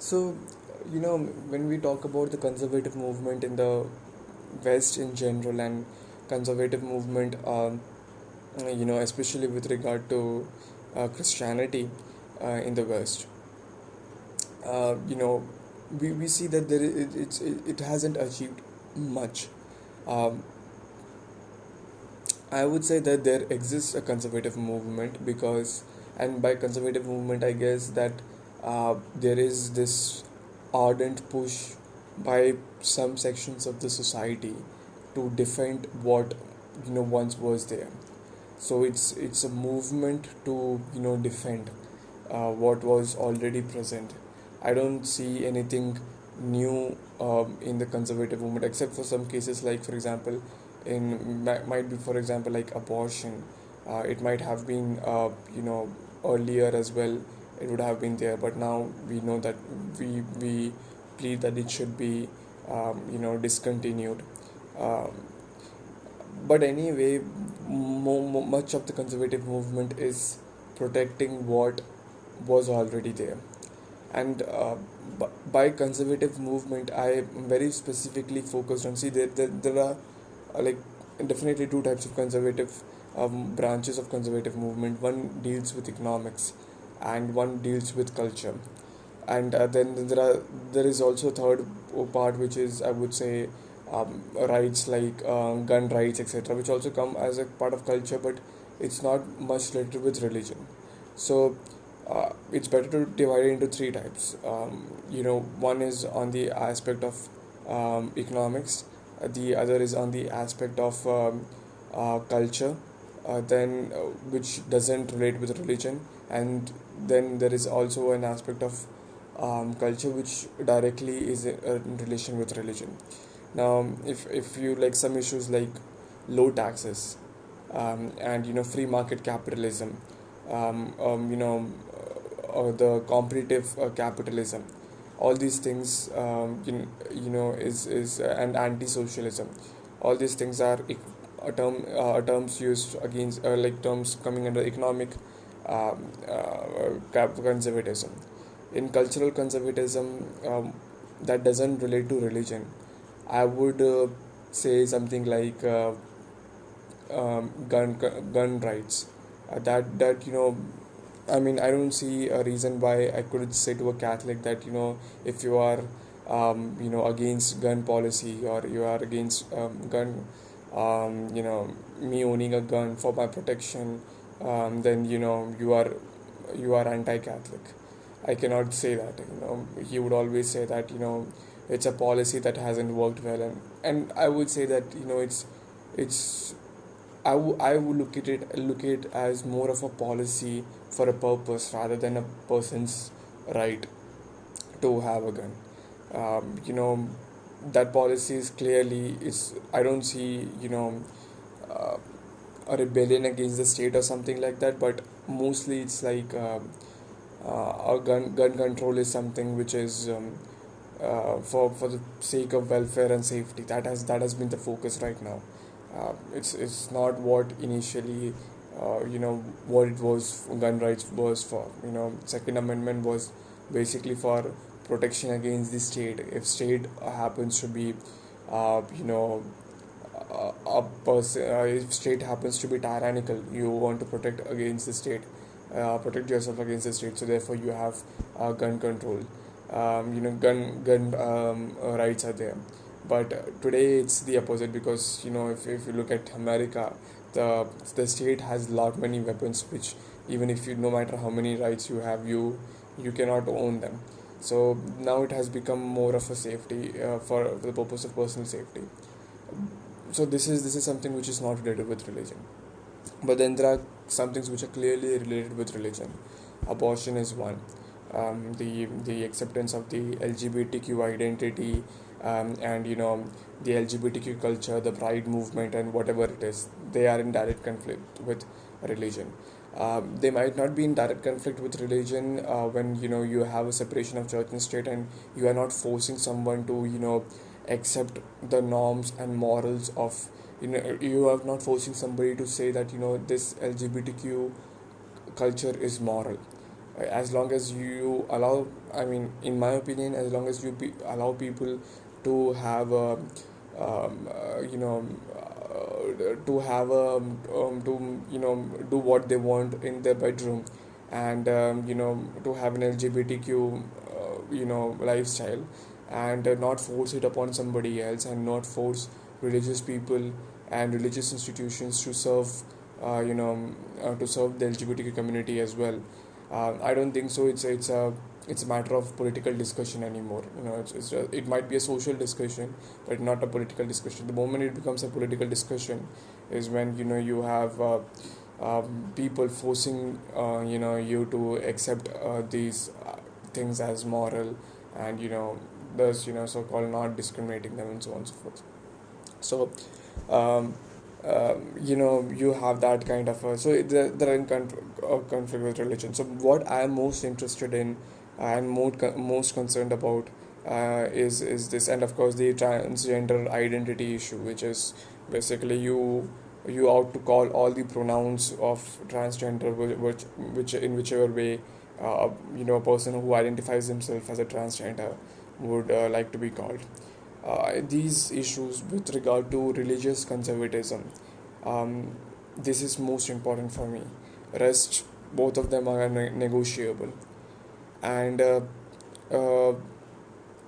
So, when we talk about the conservative movement in the West in general and conservative movement, especially with regard to Christianity in the West, you know, we see that it hasn't achieved much. Um, I would say that there exists a conservative movement because, and by conservative movement, I guess that there is this ardent push by some sections of the society to defend what once was there. So it's a movement to defend what was already present. I don't see anything new in the conservative movement, except for some cases, like for example, might be for example like abortion. It might have been earlier as well. It would have been there, but now we know that we plead that it should be discontinued. Um, but anyway, much of the conservative movement is protecting what was already there. And by conservative movement, I am very specifically focused on. See, there are like definitely two types of conservative branches of conservative movement. One deals with economics, and one deals with culture. And then there is also a third part, which is, I would say, rights like gun rights, etc., which also come as a part of culture, but it's not much related with religion. So it's better to divide it into three types. One is on the aspect of economics, the other is on the aspect of culture, then which doesn't relate with religion, and then there is also an aspect of culture which directly is in relation with religion. Now, if you like some issues like low taxes, and free market capitalism, the competitive capitalism, all these things, is and anti-socialism. All these things are terms used against, like terms coming under economic conservatism. In cultural conservatism, that doesn't relate to religion. I would say something like gun rights. That I mean, I don't see a reason why I could say to a Catholic that if you are against gun policy, or you are against gun, me owning a gun for my protection, then you are anti-Catholic. I cannot say that. He would always say that it's a policy that hasn't worked well, and I would say that it's I would look at it as more of a policy for a purpose rather than a person's right to have a gun. That policy is clearly is I don't see uh, a rebellion against the state or something like that, but mostly it's like a gun control is something which is for the sake of welfare and safety. That has been the focus right now. It's not what initially what it was gun rights was for. Second Amendment was basically for protection against the state. If state happens to be you know a person, if state happens to be tyrannical, you want to protect against the state, protect yourself against the state. So therefore you have gun control. Gun rights are there. But today it's the opposite, because if you look at America, the state has lot many weapons, which even if you, no matter how many rights you have, you cannot own them. So now it has become more of a safety, for the purpose of personal safety. So this is something which is not related with religion. But then there are some things which are clearly related with religion. Abortion is one. The acceptance of the LGBTQ identity, and the LGBTQ culture, the pride movement, and whatever it is, they are in direct conflict with religion. They might not be in direct conflict with religion when you have a separation of church and state, and you are not forcing someone to accept the norms and morals of, you are not forcing somebody to say that this LGBTQ culture is moral. As long as you allow, I mean, in my opinion, as long as you allow people to have a, you know, to have a, to, you know, do what they want in their bedroom, and you know, to have an LGBTQ, you know, lifestyle, and not force it upon somebody else, and not force religious people and religious institutions to serve, you know, to serve the LGBTQ community as well. I don't think so. It's a matter of political discussion anymore. You know, it might be a social discussion, but not a political discussion. The moment it becomes a political discussion, is when, you know, you have people forcing, you know, you to accept these things as moral, and, you know, thus, you know, so-called not discriminating them, and so on and so forth. So, um, you know, you have that kind of they're in conflict with religion. So what I am most interested in, and most concerned about, is this, and of course the transgender identity issue, which is basically you ought to call all the pronouns of transgender, which in whichever way, you know, a person who identifies himself as a transgender would like to be called. These issues with regard to religious conservatism, um, this is most important for me. Rest, both of them are negotiable, and uh,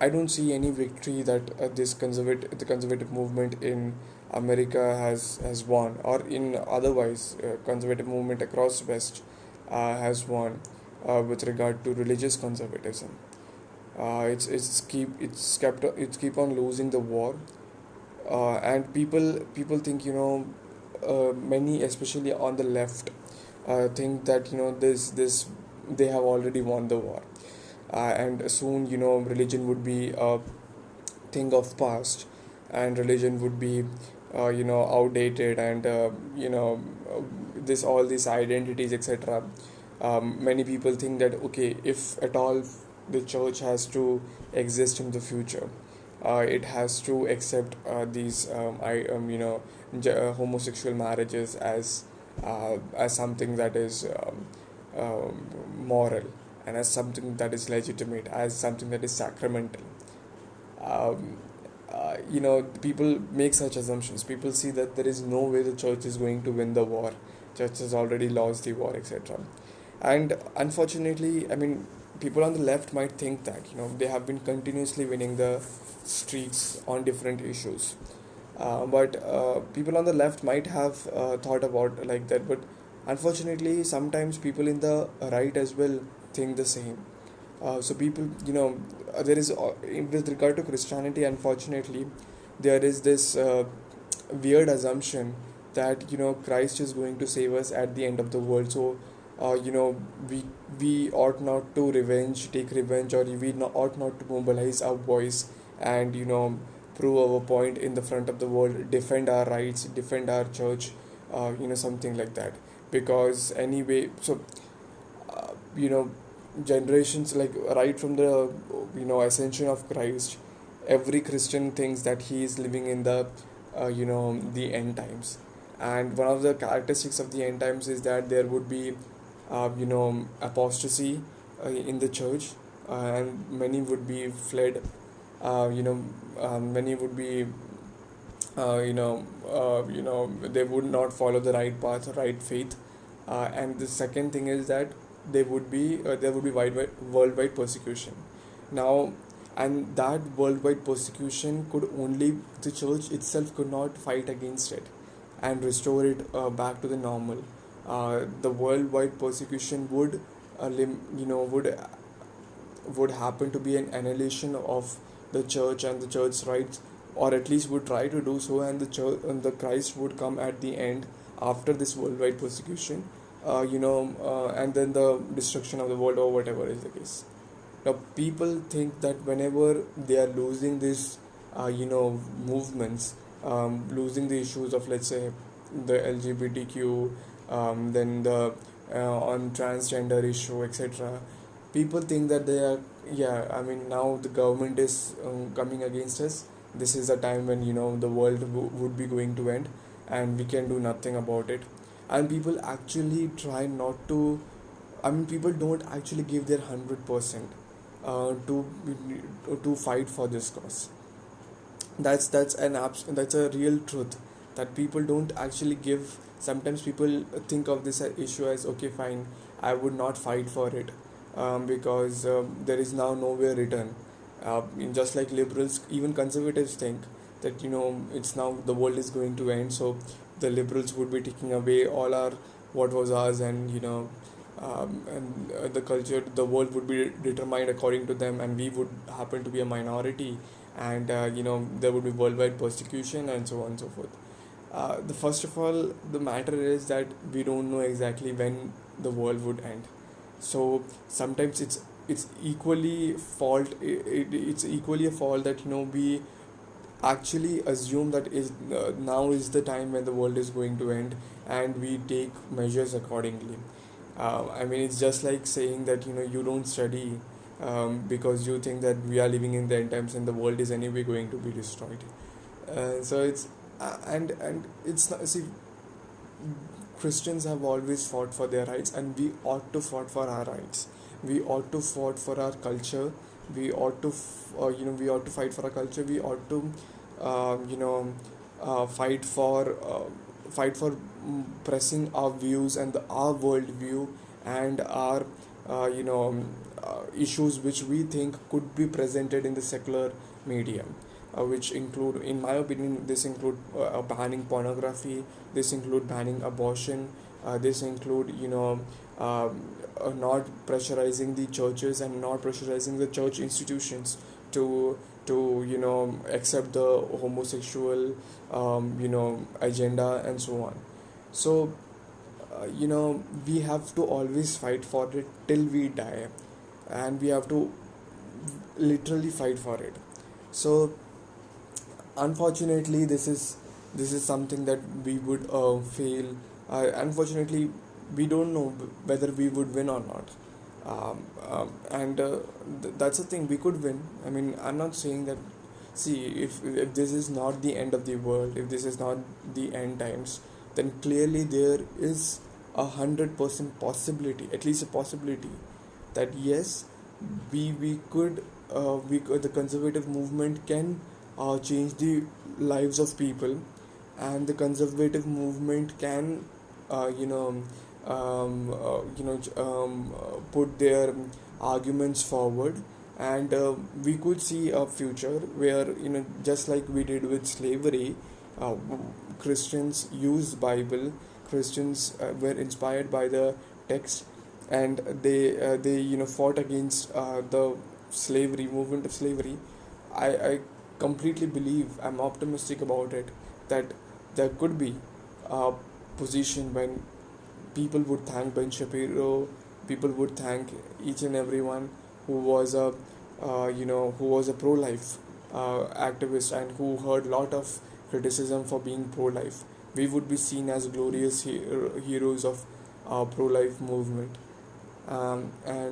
I don't see any victory that the conservative movement in America has won, or in otherwise conservative movement across West has won with regard to religious conservatism. It's keep on losing the war, and people think, you know, many, especially on the left, think that, you know, this they have already won the war, and soon, you know, religion would be a thing of past, and religion would be, you know, outdated, and you know, this all these identities, etc. Many people think that, okay, if at all the church has to exist in the future, it has to accept these you know, homosexual marriages as something that is moral, and as something that is legitimate, as something that is sacramental. um, you know, people make such assumptions. People see that there is no way the church is going to win the war. Church has already lost the war, etc. And unfortunately, I mean, people on the left might think that, you know, they have been continuously winning the streaks on different issues. But people on the left might have thought about like that, but unfortunately, sometimes people in the right as well think the same. So people, you know, there is with regard to Christianity, unfortunately, there is this weird assumption that, you know, Christ is going to save us at the end of the world. So, you know, we ought not to take revenge, or we ought not to mobilize our voice, and, you know, prove our point in the front of the world, defend our rights, defend our church, you know, something like that. Because anyway, so you know, generations, like right from the, you know, ascension of Christ, every Christian thinks that he is living in the, you know, the end times. And one of the characteristics of the end times is that there would be, you know, apostasy in the church, and many would be fled, you know, many would be, you know, they would not follow the right path, right faith. And the second thing is that there would be worldwide persecution. Now, and that worldwide persecution could only, the church itself could not fight against it and restore it back to the normal. The worldwide persecution would, you know, would happen to be an annihilation of the church and the church's rights, or at least would try to do so, and the church and the Christ would come at the end after this worldwide persecution, you know, and then the destruction of the world, or whatever is the case. Now, people think that whenever they are losing this, you know, movements, losing the issues of, let's say, the LGBTQ, then the on transgender issue, etc. People think that they are, yeah, I mean, now the government is coming against us. This is a time when, you know, the world would be going to end, and we can do nothing about it. And people actually try not to I mean, people don't actually give their 100% to fight for this cause. That's a real truth, that people don't actually give. Sometimes people think of this issue as, okay, fine, I would not fight for it, because there is now nowhere return. Just like liberals, even conservatives think that, it's now the world is going to end, so the liberals would be taking away all our what was ours, and the culture, the world would be determined according to them, and we would happen to be a minority, and there would be worldwide persecution, and so on and so forth. The first of all, the matter is that we don't know exactly when the world would end. So sometimes it's equally fault. It's equally a fault that, we actually assume that is now is the time when the world is going to end, and we take measures accordingly. I mean, it's just like saying that, you don't study, because you think that we are living in the end times and the world is anyway going to be destroyed. So it's and it's not, see, Christians have always fought for their rights, and we ought to fight for our rights. We ought to fight for our culture. We ought to fight for our culture. We ought to, fight for pressing our views and our worldview, and our issues which we think could be presented in the secular medium, which include, in my opinion, this include banning pornography, this include banning abortion, this include, not pressurizing the churches and not pressurizing the church institutions to accept the homosexual agenda, and so on. So we have to always fight for it till we die, and we have to literally fight for it. So unfortunately, this is something that we would fail. Unfortunately, we don't know whether we would win or not. And That's the thing, we could win. I mean, I'm not saying that. See, if this is not the end of the world, if this is not the end times, then clearly there is 100% possibility, at least a possibility, that yes, we could, the conservative movement can change the lives of people, and the conservative movement can uh, you know put their arguments forward, and we could see a future where, just like we did with slavery, uh, Christians used Bible. Christians were inspired by the text, and they fought against the slavery movement of slavery. I completely believe, I'm optimistic about it, that there could be a position when people would thank Ben Shapiro, people would thank each and everyone who was a who was a pro-life activist, and who heard lot of criticism for being pro-life. We would be seen as glorious heroes of pro-life movement, and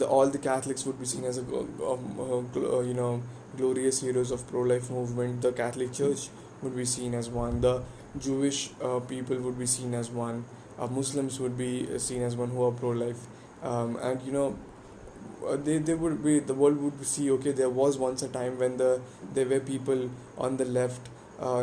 all the Catholics would be seen as glorious heroes of pro-life movement. The Catholic Church would be seen as one. The Jewish people would be seen as one. Muslims would be seen as one who are pro-life, and they would be, the world would see, okay, there was once a time when there were people on the left,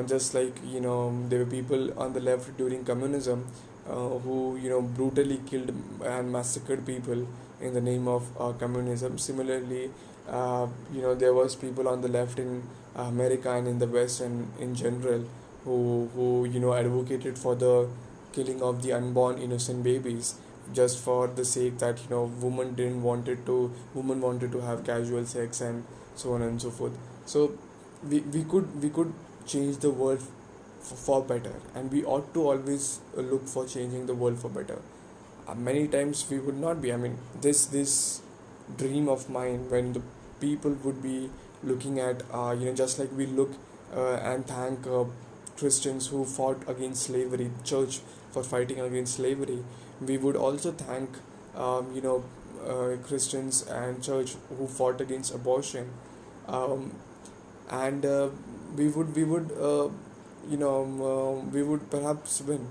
just like, there were people on the left during communism, who brutally killed and massacred people in the name of communism. Similarly, there was people on the left in America and in the West and in general, who advocated for the killing of the unborn innocent babies, just for the sake that, women wanted to have casual sex, and so on and so forth. So we could change the world for better, and we ought to always look for changing the world for better. Many times we would not be, I mean, this dream of mine, when the people would be looking at, just like we look and thank Christians who fought against slavery, church for fighting against slavery, we would also thank Christians and church who fought against abortion, um, and we would perhaps win.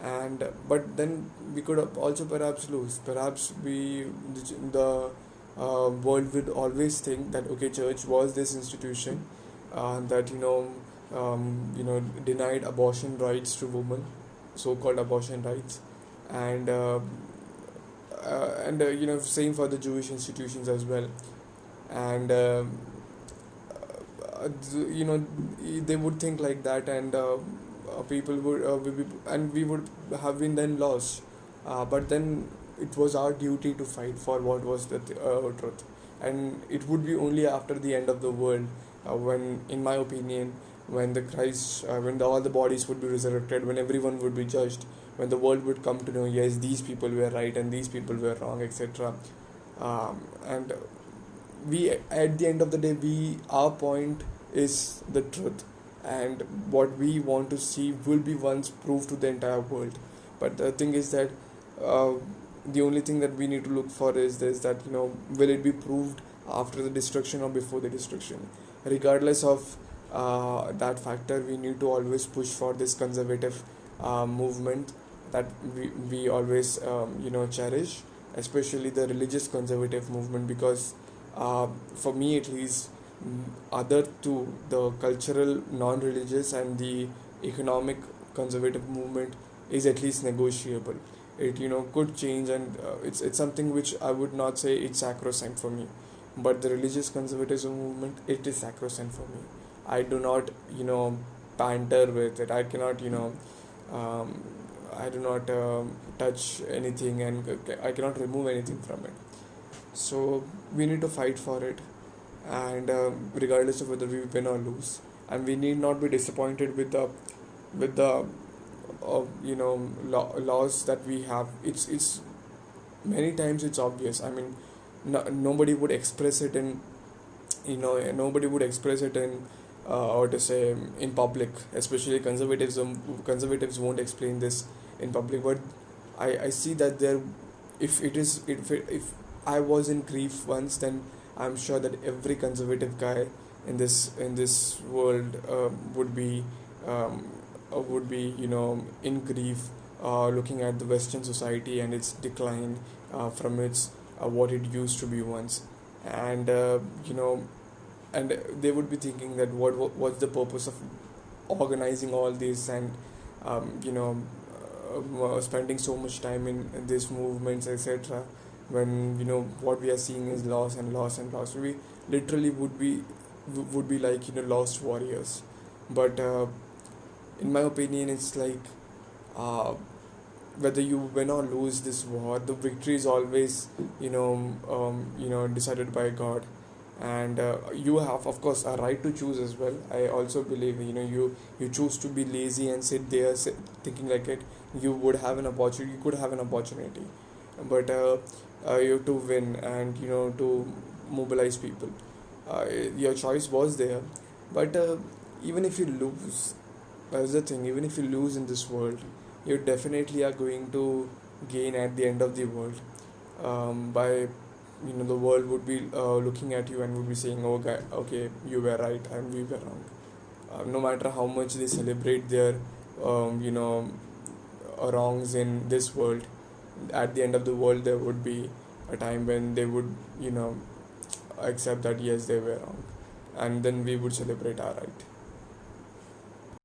And but then we could also perhaps lose. Perhaps the world would always think that okay, church was this institution that denied abortion rights to women, so-called abortion rights, and same for the Jewish institutions as well. And you know they would think like that, and people would be, and we would have been then lost. But then it was our duty to fight for what was the truth, and it would be only after the end of the world, when, in my opinion, when the Christ, all the bodies would be resurrected, when everyone would be judged, when the world would come to know, yes, these people were right and these people were wrong, etc. And we, at the end of the day, we our point is the truth, and what we want to see will be once proved to the entire world. But the thing is that uh, the only thing that we need to look for is this, that will it be proved after the destruction or before the destruction. Regardless of that factor, we need to always push for this conservative movement that we always cherish, especially the religious conservative movement, because for me at least, other two, the cultural non-religious and the economic conservative movement, is at least negotiable. It could change, and it's something which I would not say it's sacrosanct for me. But the religious conservatism movement, it is sacrosanct for me. I do not banter with it. I cannot um, I do not touch anything, and I cannot remove anything from it. So we need to fight for it, and regardless of whether we win or lose, and we need not be disappointed with the laws that we have. It's many times it's obvious. I mean, nobody would express it in nobody would express it in or to say in public, especially conservatives won't explain this in public. But I see that there, if I was in grief once, then I'm sure that every conservative guy in this world um, would be in grief, looking at the Western society and its decline from its what it used to be once. And and they would be thinking that what's the purpose of organizing all this, and spending so much time in these movements, etc., when what we are seeing is loss and loss and loss. We literally would be like lost warriors. But in my opinion, it's like, uh, whether you win or lose this war, the victory is always decided by God. And you have, of course, a right to choose as well. I also believe you choose to be lazy and sit there thinking like it, you could have an opportunity. But you have to win, and to mobilize people. Your choice was there. But even if you lose, that's the thing, even if you lose in this world, you definitely are going to gain at the end of the world. By the world would be looking at you and would be saying, oh guy, okay, you were right and we were wrong. No matter how much they celebrate their wrongs in this world, at the end of the world there would be a time when they would accept that yes, they were wrong, and then we would celebrate our right.